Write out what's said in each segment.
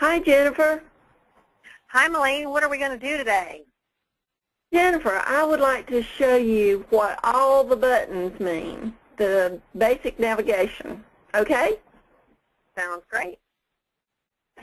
Hi, Jennifer. Hi, Malene. What are we going to do today? Jennifer, I would like to show you what all the buttons mean, the basic navigation. Okay? Sounds great.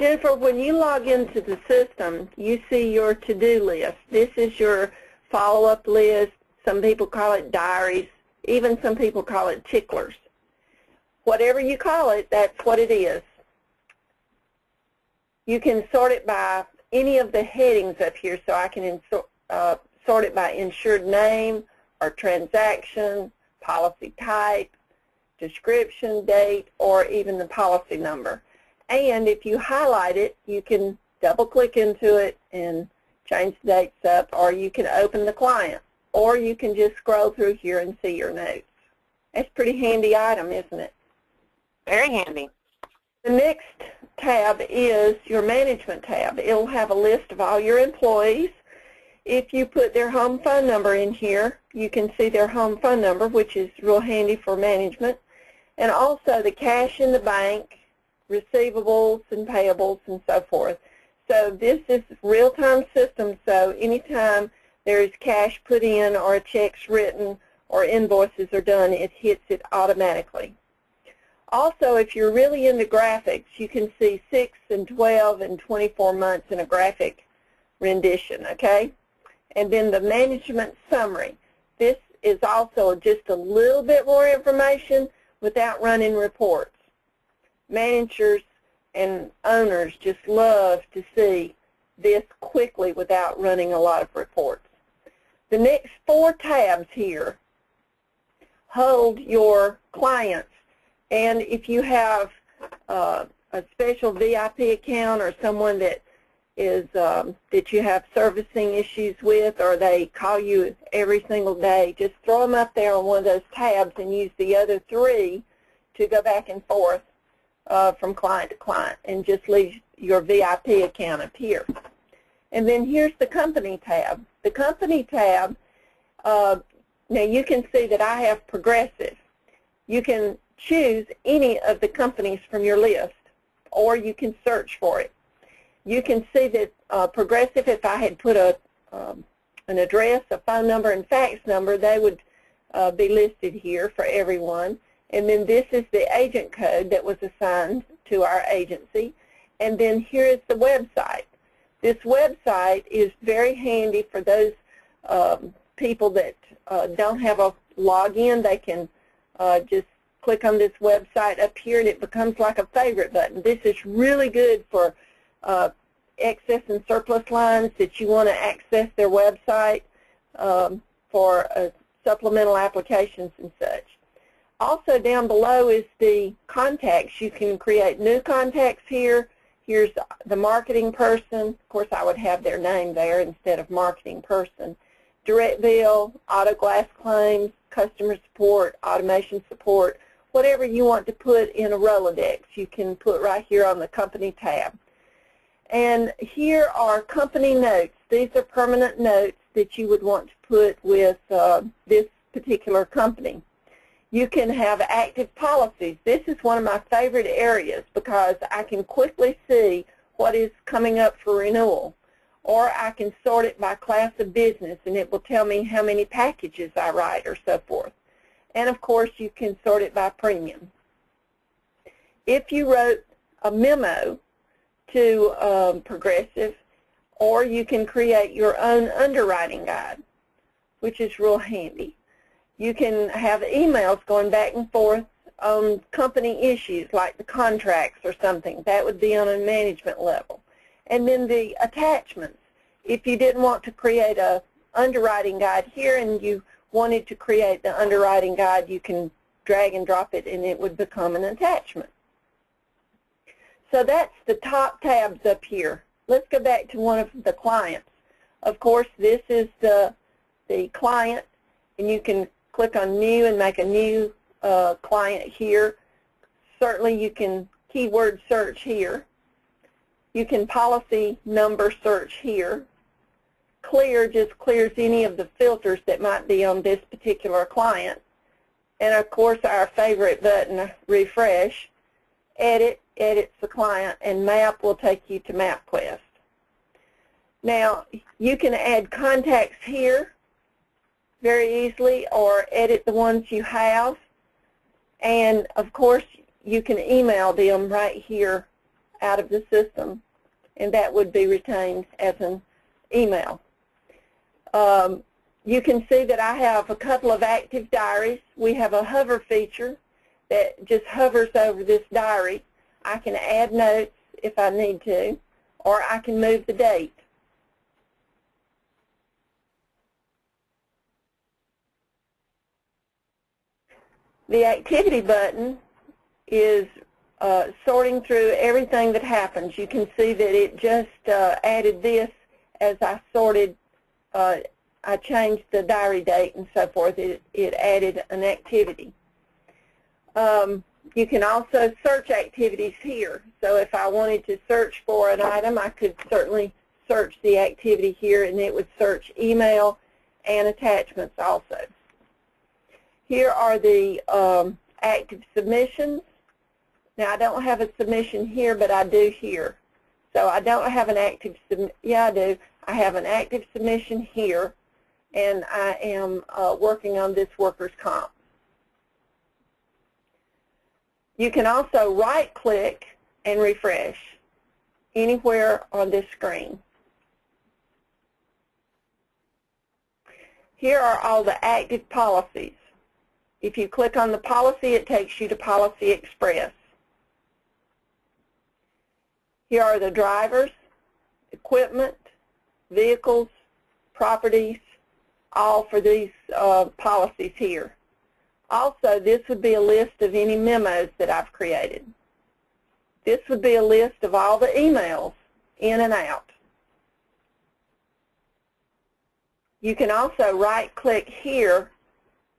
Jennifer, when you log into the system, you see your to-do list. This is your follow-up list. Some people call it diaries. Even some people call it ticklers. Whatever you call it, that's what it is. You can sort it by any of the headings up here, so I can sort it by insured name or transaction, policy type, description, date, or even the policy number. And if you highlight it, you can double-click into it and change the dates up, or you can open the client, or you can just scroll through here and see your notes. That's a pretty handy item, isn't it? Very handy. The next tab is your management tab. It'll have a list of all your employees. If you put their home phone number in here, you can see their home phone number, which is real handy for management, and also the cash in the bank, receivables and payables, and so forth. So this is a real-time system, so anytime there is cash put in or a check's written or invoices are done, it hits it automatically. Also, if you're really into graphics, you can see 6 and 12 and 24 months in a graphic rendition, okay? And then the management summary. This is also just a little bit more information without running reports. Managers and owners just love to see this quickly without running a lot of reports. The next 4 tabs here hold your clients. And if you have a special VIP account or someone that is that you have servicing issues with, or they call you every single day, just throw them up there on one of those tabs and use the other 3 to go back and forth from client to client, and just leave your VIP account up here. And then here's the company tab. The company tab, now you can see that I have Progressive. You can choose any of the companies from your list, or you can search for it. You can see that Progressive, if I had put an address, a phone number, and fax number, they would be listed here for everyone. And then this is the agent code that was assigned to our agency. And then here is the website. This website is very handy for those people that don't have a login. They can just click on this website up here, and it becomes like a favorite button. This is really good for excess and surplus lines that you want to access their website for supplemental applications and such. Also down below is the contacts. You can create new contacts here. Here's the marketing person. Of course, I would have their name there instead of marketing person. Direct bill, auto glass claims, customer support, automation support, whatever you want to put in a Rolodex, you can put right here on the company tab. And here are company notes. These are permanent notes that you would want to put with this particular company. You can have active policies. This is one of my favorite areas because I can quickly see what is coming up for renewal. Or I can sort it by class of business, and it will tell me how many packages I write or so forth. And of course, you can sort it by premium. If you wrote a memo to Progressive, or you can create your own underwriting guide, which is real handy. You can have emails going back and forth on company issues like the contracts or something. That would be on a management level. And then the attachments. If you didn't want to create a underwriting guide here and you wanted to create the underwriting guide, you can drag and drop it and it would become an attachment. So that's the top tabs up here. Let's go back to one of the clients. Of course, this is the client, and you can click on new and make a new client here. Certainly you can keyword search here. You can policy number search here. Clear just clears any of the filters that might be on this particular client. And of course our favorite button, refresh. Edit edits the client, and Map will take you to MapQuest. Now, you can add contacts here very easily or edit the ones you have. And, of course, you can email them right here out of the system, and that would be retained as an email. You can see that I have a couple of active diaries. We have a hover feature that just hovers over this diary. I can add notes if I need to, or I can move the date. The activity button is sorting through everything that happens. You can see that it just added this as I sorted, I changed the diary date and so forth. It added an activity. You can also search activities here. So if I wanted to search for an item, I could certainly search the activity here, and it would search email and attachments also. Here are the active submissions. Now, I don't have a submission here, but I do here. So I don't have an active yeah, I do. I have an active submission here, and I am working on this workers' comp. You can also right-click and refresh anywhere on this screen. Here are all the active policies. If you click on the policy, it takes you to Policy Express. Here are the drivers, equipment, vehicles, properties, all for these policies here. Also, this would be a list of any memos that I've created. This would be a list of all the emails in and out. You can also right-click here,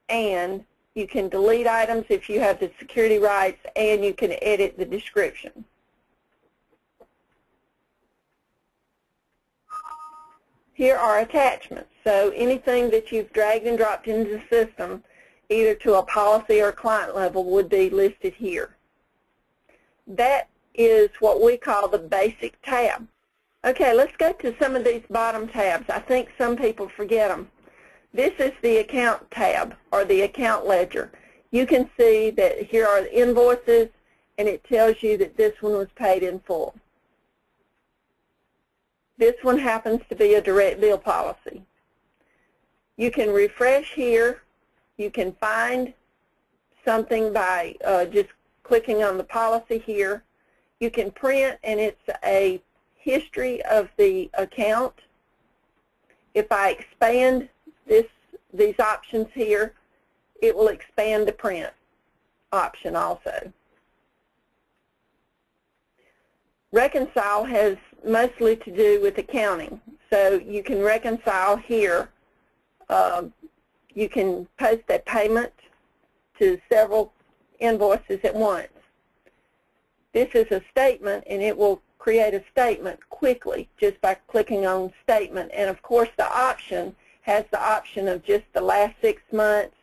and you can delete items if you have the security rights, and you can edit the description. Here are attachments. So anything that you've dragged and dropped into the system, either to a policy or client level, would be listed here. That is what we call the basic tab. Okay, let's go to some of these bottom tabs. I think some people forget them. This is the account tab, or the account ledger. You can see that here are the invoices, and it tells you that this one was paid in full. This one happens to be a direct bill policy. You can refresh here. You can find something by just clicking on the policy here. You can print, and it's a history of the account. If I expand these options here, it will expand the print option also. Reconcile has mostly to do with accounting. So you can reconcile here. You can post a payment to several invoices at once. This is a statement, and it will create a statement quickly just by clicking on statement. And of course, the option has the option of just the last 6 months,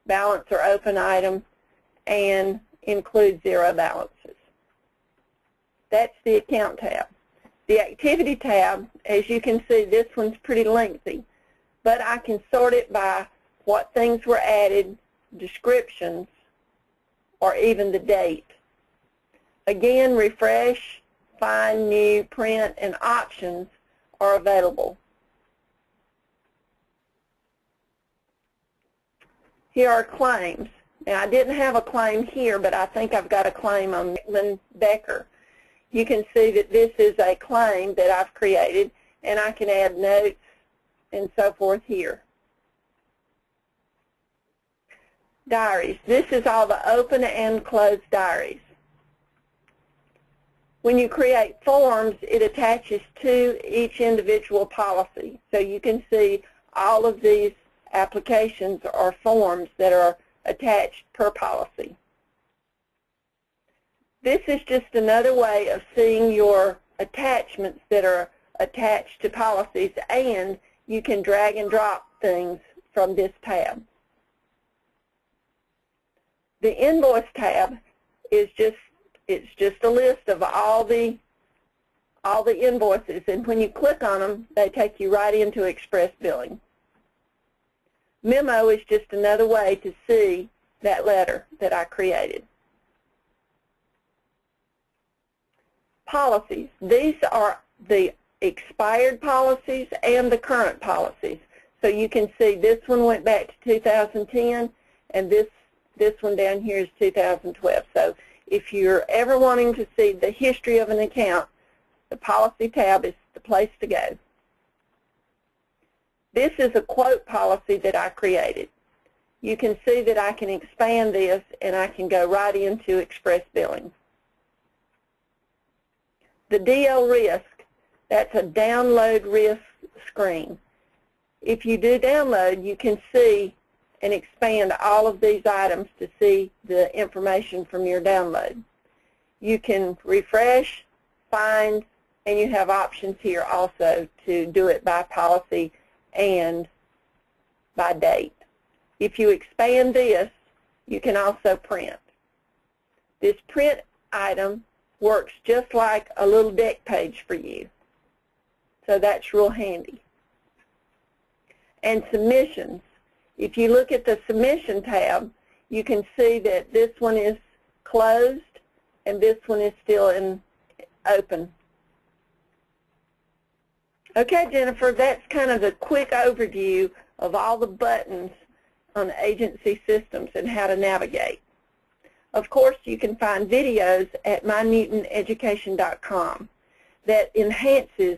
balance or open item, and include zero balances. That's the account tab. The activity tab, as you can see, this one's pretty lengthy, but I can sort it by what things were added, descriptions, or even the date. Again, refresh, find, new, print, and options are available. Here are claims. Now, I didn't have a claim here, but I think I've got a claim on Lynn Becker. You can see that this is a claim that I've created, and I can add notes and so forth here. Diaries. This is all the open and closed diaries. When you create forms, it attaches to each individual policy. So you can see all of these applications are forms that are attached per policy. This is just another way of seeing your attachments that are attached to policies, and you can drag and drop things from this tab. The Invoice tab is just It's just a list of all the invoices, and when you click on them, they take you right into Express Billing. Memo is just another way to see that letter that I created. Policies. These are the expired policies and the current policies. So you can see this one went back to 2010, and this one down here is 2012. So if you're ever wanting to see the history of an account, the Policy tab is the place to go. This is a quote policy that I created. You can see that I can expand this, and I can go right into Express Billing. The DL risk, that's a download risk screen. If you do download, you can see and expand all of these items to see the information from your download. You can refresh, find, and you have options here also to do it by policy and by date. If you expand this, you can also print. This print item works just like a little deck page for you. So that's real handy. And submissions. If you look at the submission tab, you can see that this one is closed and this one is still open. Okay, Jennifer, that's kind of a quick overview of all the buttons on agency systems and how to navigate. Of course, you can find videos at mynewtoneducation.com that enhances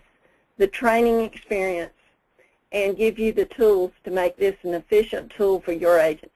the training experience and give you the tools to make this an efficient tool for your agency.